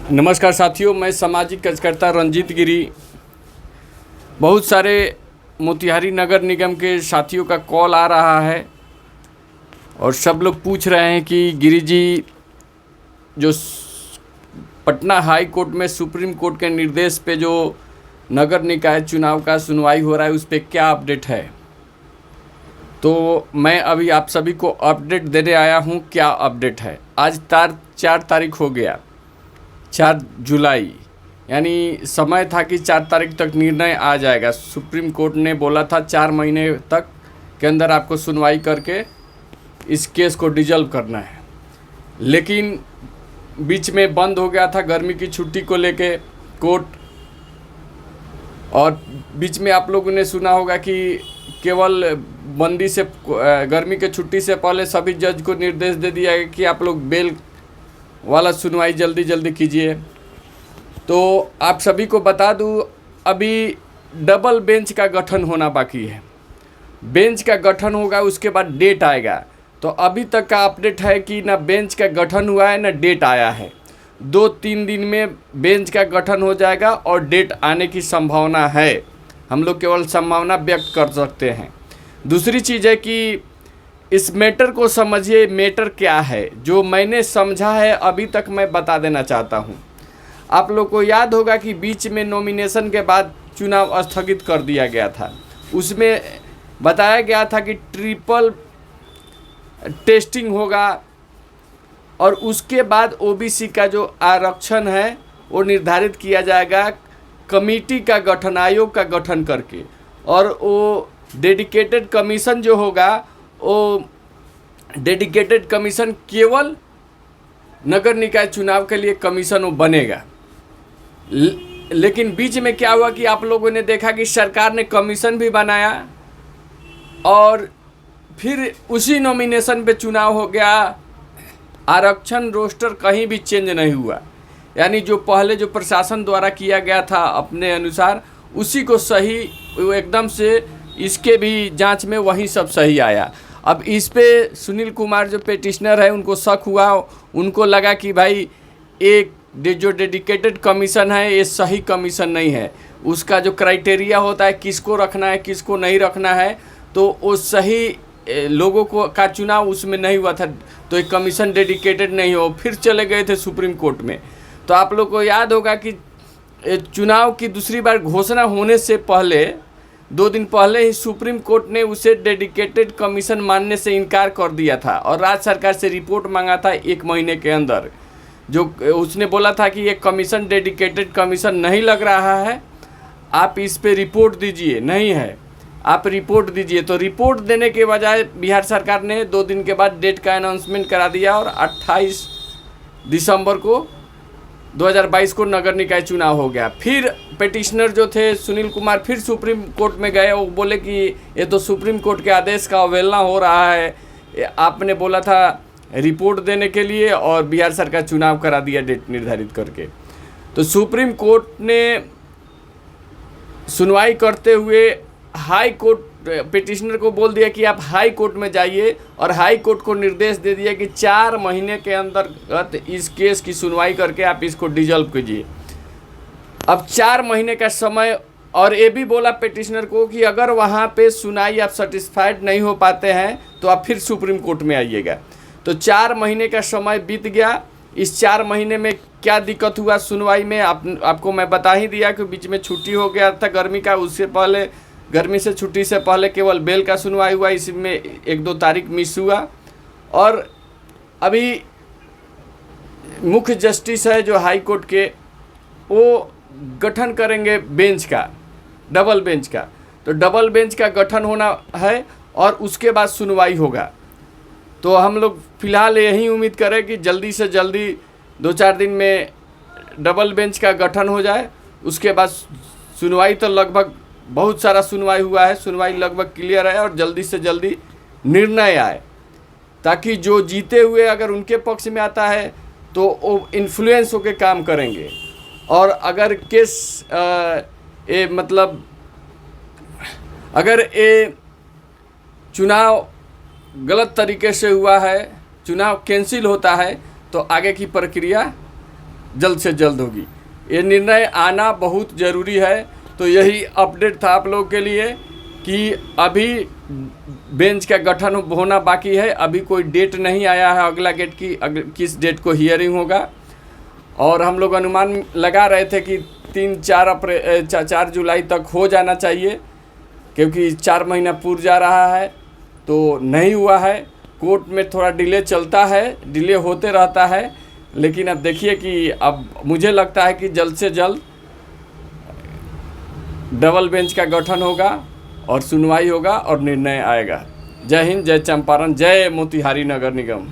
नमस्कार साथियों, मैं सामाजिक कार्यकर्ता रंजीत गिरी। बहुत सारे मोतिहारी नगर निगम के साथियों का कॉल आ रहा है और सब लोग पूछ रहे हैं कि गिरी जी, जो पटना हाई कोर्ट में सुप्रीम कोर्ट के निर्देश पे जो नगर निकाय चुनाव का सुनवाई हो रहा है उस पर क्या अपडेट है। तो मैं अभी आप सभी को अपडेट देने आया हूँ। क्या अपडेट है? आज 4 तारीख हो गया, 4 जुलाई, यानी समय था कि 4 तारीख तक निर्णय आ जाएगा। सुप्रीम कोर्ट ने बोला था 4 महीने तक के अंदर आपको सुनवाई करके इस केस को डिजल्व करना है, लेकिन बीच में बंद हो गया था गर्मी की छुट्टी को लेके कोर्ट। और बीच में आप लोगों ने सुना होगा कि केवल बंदी से गर्मी के छुट्टी से पहले सभी जज को निर्देश दे दिया गया कि आप लोग बेल वाला सुनवाई जल्दी जल्दी कीजिए। तो आप सभी को बता दूं, अभी डबल बेंच का गठन होना बाकी है। बेंच का गठन होगा, उसके बाद डेट आएगा। तो अभी तक का अपडेट है कि ना बेंच का गठन हुआ है ना डेट आया है। 2-3 दिन में बेंच का गठन हो जाएगा और डेट आने की संभावना है। हम लोग केवल संभावना व्यक्त कर सकते हैं। दूसरी चीज़ है कि इस मैटर को समझिए। मैटर क्या है जो मैंने समझा है अभी तक मैं बता देना चाहता हूँ। आप लोग को याद होगा कि बीच में नॉमिनेशन के बाद चुनाव स्थगित कर दिया गया था। उसमें बताया गया था कि ट्रिपल टेस्टिंग होगा और उसके बाद ओबीसी का जो आरक्षण है वो निर्धारित किया जाएगा कमेटी का गठन, आयोग का गठन करके। और वो डेडिकेटेड कमीशन जो होगा, वो डेडिकेटेड कमीशन केवल नगर निकाय चुनाव के लिए कमीशन वो बनेगा। लेकिन बीच में क्या हुआ कि आप लोगों ने देखा कि सरकार ने कमीशन भी बनाया और फिर उसी नॉमिनेशन पे चुनाव हो गया। आरक्षण रोस्टर कहीं भी चेंज नहीं हुआ, यानी जो पहले जो प्रशासन द्वारा किया गया था अपने अनुसार उसी को सही, वो एकदम से इसके भी जांच में वही सब सही आया। अब इस पे सुनील कुमार जो पेटिशनर है उनको शक हुआ, उनको लगा कि भाई एक जो डेडिकेटेड कमीशन है ये सही कमीशन नहीं है। उसका जो क्राइटेरिया होता है किसको रखना है किसको नहीं रखना है, तो वो सही लोगों को का चुनाव उसमें नहीं हुआ था, तो एक कमीशन डेडिकेटेड नहीं हो। फिर चले गए थे सुप्रीम कोर्ट में। तो आप लोग को याद होगा कि चुनाव की दूसरी बार घोषणा होने से पहले 2 दिन पहले ही सुप्रीम कोर्ट ने उसे डेडिकेटेड कमीशन मानने से इनकार कर दिया था और राज्य सरकार से रिपोर्ट मांगा था 1 महीने के अंदर। जो उसने बोला था कि ये कमीशन डेडिकेटेड कमीशन नहीं लग रहा है, आप इस पे रिपोर्ट दीजिए। नहीं है, आप रिपोर्ट दीजिए। तो रिपोर्ट देने के बजाय बिहार सरकार ने 2 दिन के बाद डेट का अनाउंसमेंट करा दिया और 28 दिसंबर को 2022 को नगर निकाय चुनाव हो गया। फिर पेटिशनर जो थे सुनील कुमार फिर सुप्रीम कोर्ट में गए। वो बोले कि ये तो सुप्रीम कोर्ट के आदेश का अवहेलना हो रहा है, आपने बोला था रिपोर्ट देने के लिए और बिहार सरकार चुनाव करा दिया डेट निर्धारित करके। तो सुप्रीम कोर्ट ने सुनवाई करते हुए हाई कोर्ट पिटिशनर को बोल दिया कि आप हाई कोर्ट में जाइए और हाई कोर्ट को निर्देश दे दिया कि 4 महीने के अंतर्गत इस केस की सुनवाई करके आप इसको डिजल्व कीजिए। अब 4 महीने का समय, और ये भी बोला पिटिशनर को कि अगर वहाँ पे सुनाई आप सेटिस्फाइड नहीं हो पाते हैं तो आप फिर सुप्रीम कोर्ट में आइएगा। तो 4 महीने का समय बीत गया। इस 4 महीने में क्या दिक्कत हुआ सुनवाई में आपको मैं बता ही दिया कि बीच में छुट्टी हो गया था गर्मी का। उससे पहले गर्मी से छुट्टी से पहले केवल बेल का सुनवाई हुआ, इसमें 1-2 तारीख मिस हुआ। और अभी मुख्य जस्टिस है जो हाई कोर्ट के, वो गठन करेंगे बेंच का, डबल बेंच का। तो डबल बेंच का गठन होना है और उसके बाद सुनवाई होगा। तो हम लोग फ़िलहाल यही उम्मीद करें कि जल्दी से जल्दी 2-4 दिन में डबल बेंच का गठन हो जाए। उसके बाद सुनवाई तो लगभग बहुत सारा सुनवाई हुआ है, सुनवाई लगभग क्लियर है और जल्दी से जल्दी निर्णय आए, ताकि जो जीते हुए अगर उनके पक्ष में आता है तो वो इन्फ्लुएंस होकर काम करेंगे। और अगर केस अगर ये चुनाव गलत तरीके से हुआ है, चुनाव कैंसिल होता है, तो आगे की प्रक्रिया जल्द से जल्द होगी। ये निर्णय आना बहुत ज़रूरी है। तो यही अपडेट था आप लोग के लिए कि अभी बेंच का गठन होना बाकी है, अभी कोई डेट नहीं आया है अगला गेट की किस डेट को हियरिंग होगा। और हम लोग अनुमान लगा रहे थे कि 4 जुलाई तक हो जाना चाहिए, क्योंकि 4 महीना पूर जा रहा है, तो नहीं हुआ है। कोर्ट में थोड़ा डिले चलता है, डिले होते रहता है, लेकिन अब देखिए कि अब मुझे लगता है कि जल्द से जल्द डबल बेंच का गठन होगा और सुनवाई होगा और निर्णय आएगा। जय हिंद, जय चंपारण, जय मोतिहारी नगर निगम।